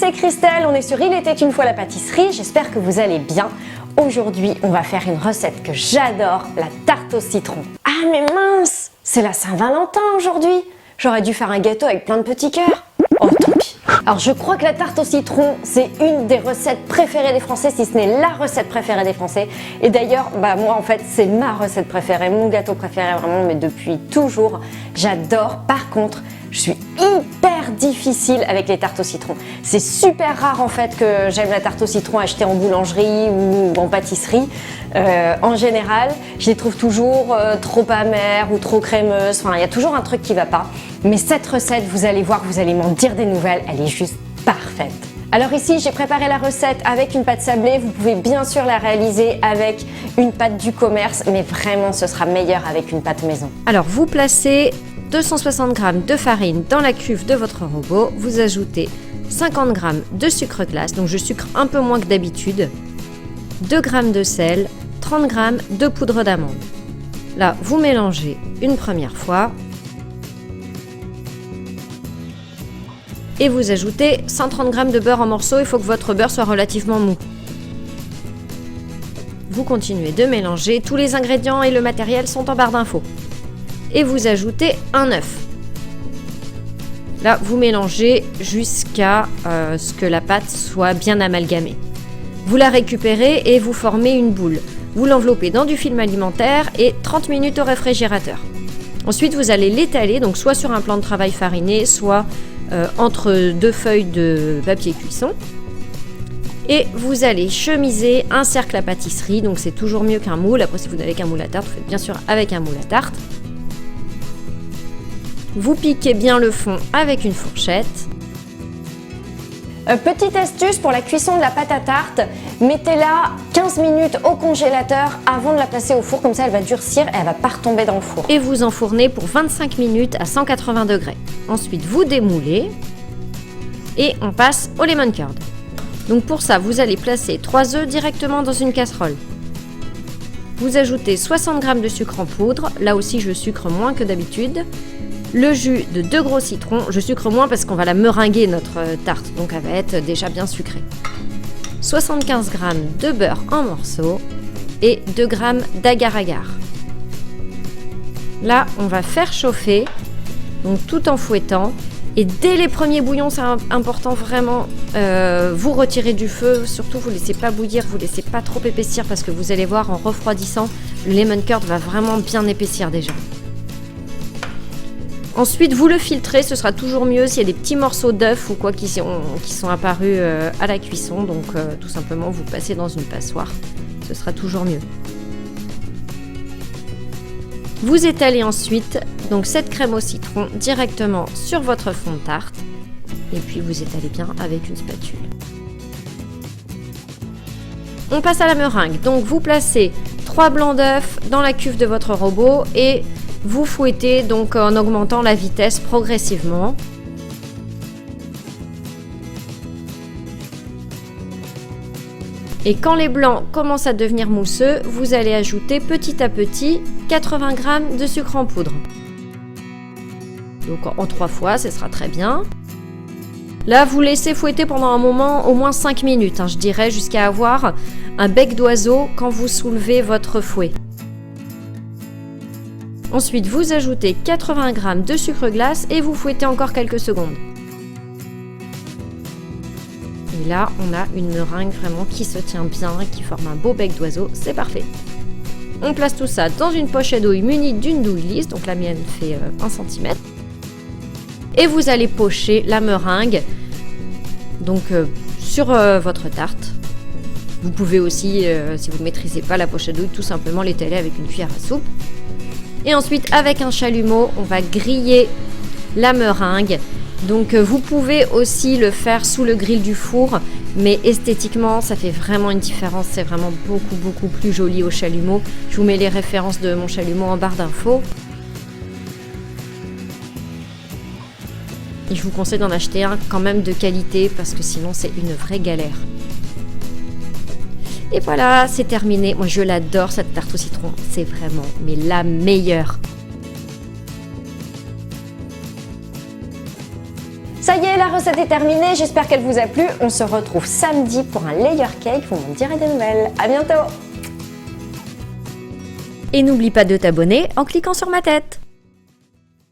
c'est Christelle, on est sur Il était une fois la pâtisserie, j'espère que vous allez bien. Aujourd'hui, on va faire une recette que j'adore, la tarte au citron. Ah mais mince, c'est la Saint-Valentin aujourd'hui. J'aurais dû faire un gâteau avec plein de petits cœurs. Oh tant pis. Alors je crois que la tarte au citron, c'est une des recettes préférées des Français, si ce n'est la recette préférée des Français. Et d'ailleurs, moi en fait, c'est ma recette préférée, mon gâteau préféré vraiment, mais depuis toujours. J'adore. Par contre, je suis hyper difficile avec les tartes au citron. C'est super rare en fait que j'aime la tarte au citron achetée en boulangerie ou en pâtisserie. En général, je les trouve toujours trop amères ou trop crémeuses. Enfin, il y a toujours un truc qui va pas. Mais cette recette, vous allez voir, vous allez m'en dire des nouvelles. Elle est juste parfaite. Alors ici, j'ai préparé la recette avec une pâte sablée. Vous pouvez bien sûr la réaliser avec une pâte du commerce, mais vraiment, ce sera meilleur avec une pâte maison. Alors, vous placez 260 g de farine dans la cuve de votre robot. Vous ajoutez 50 g de sucre glace, donc je sucre un peu moins que d'habitude, 2 g de sel, 30 g de poudre d'amande. Là, vous mélangez une première fois et vous ajoutez 130 g de beurre en morceaux. Il faut que votre beurre soit relativement mou. Vous continuez de mélanger. Tous les ingrédients et le matériel sont en barre d'infos. Et vous ajoutez un œuf. Là, vous mélangez jusqu'à ce que la pâte soit bien amalgamée. Vous la récupérez et vous formez une boule. Vous l'enveloppez dans du film alimentaire et 30 minutes au réfrigérateur. Ensuite, vous allez l'étaler, donc soit sur un plan de travail fariné, soit entre deux feuilles de papier cuisson. Et vous allez chemiser un cercle à pâtisserie, donc c'est toujours mieux qu'un moule. Après, si vous n'avez qu'un moule à tarte, vous faites bien sûr avec un moule à tarte. Vous piquez bien le fond avec une fourchette. Petite astuce pour la cuisson de la pâte à tarte, mettez-la 15 minutes au congélateur avant de la placer au four, comme ça elle va durcir et elle va pas retomber dans le four. Et vous enfournez pour 25 minutes à 180 degrés. Ensuite, vous démoulez et on passe au lemon curd. Donc pour ça, vous allez placer 3 œufs directement dans une casserole. Vous ajoutez 60 g de sucre en poudre, là aussi je sucre moins que d'habitude. Le jus de 2 gros citrons, je sucre moins parce qu'on va la meringuer notre tarte, donc elle va être déjà bien sucrée. 75 g de beurre en morceaux et 2 g d'agar-agar. Là, on va faire chauffer, donc tout en fouettant. Et dès les premiers bouillons, c'est important vraiment, vous retirez du feu, surtout vous ne laissez pas bouillir, vous ne laissez pas trop épaissir parce que vous allez voir en refroidissant, le lemon curd va vraiment bien épaissir déjà. Ensuite, vous le filtrez, ce sera toujours mieux s'il y a des petits morceaux d'œuf ou quoi qui sont apparus à la cuisson. Donc tout simplement, vous passez dans une passoire, ce sera toujours mieux. Vous étalez ensuite donc cette crème au citron directement sur votre fond de tarte et puis vous étalez bien avec une spatule. On passe à la meringue. Donc vous placez 3 blancs d'œufs dans la cuve de votre robot et vous fouettez donc en augmentant la vitesse progressivement. Et quand les blancs commencent à devenir mousseux, vous allez ajouter petit à petit 80 g de sucre en poudre. Donc en 3 fois, ce sera très bien. Là, vous laissez fouetter pendant un moment, au moins 5 minutes, je dirais, jusqu'à avoir un bec d'oiseau quand vous soulevez votre fouet. Ensuite, vous ajoutez 80 g de sucre glace et vous fouettez encore quelques secondes. Et là, on a une meringue vraiment qui se tient bien, qui forme un beau bec d'oiseau, c'est parfait. On place tout ça dans une poche à douille munie d'une douille lisse, donc la mienne fait 1 cm. Et vous allez pocher la meringue donc, sur votre tarte. Vous pouvez aussi, si vous ne maîtrisez pas la poche à douille, tout simplement l'étaler avec une cuillère à soupe. Et ensuite, avec un chalumeau, on va griller la meringue. Donc vous pouvez aussi le faire sous le grill du four, mais esthétiquement ça fait vraiment une différence, c'est vraiment beaucoup plus joli au chalumeau. Je vous mets les références de mon chalumeau en barre d'infos. Et je vous conseille d'en acheter un quand même de qualité parce que sinon c'est une vraie galère. Et voilà, c'est terminé. Moi je l'adore cette tarte au citron, c'est vraiment mais la meilleure. Ça y est, la recette est terminée, j'espère qu'elle vous a plu. On se retrouve samedi pour un layer cake, vous m'en direz des nouvelles. À bientôt! Et n'oublie pas de t'abonner en cliquant sur ma tête.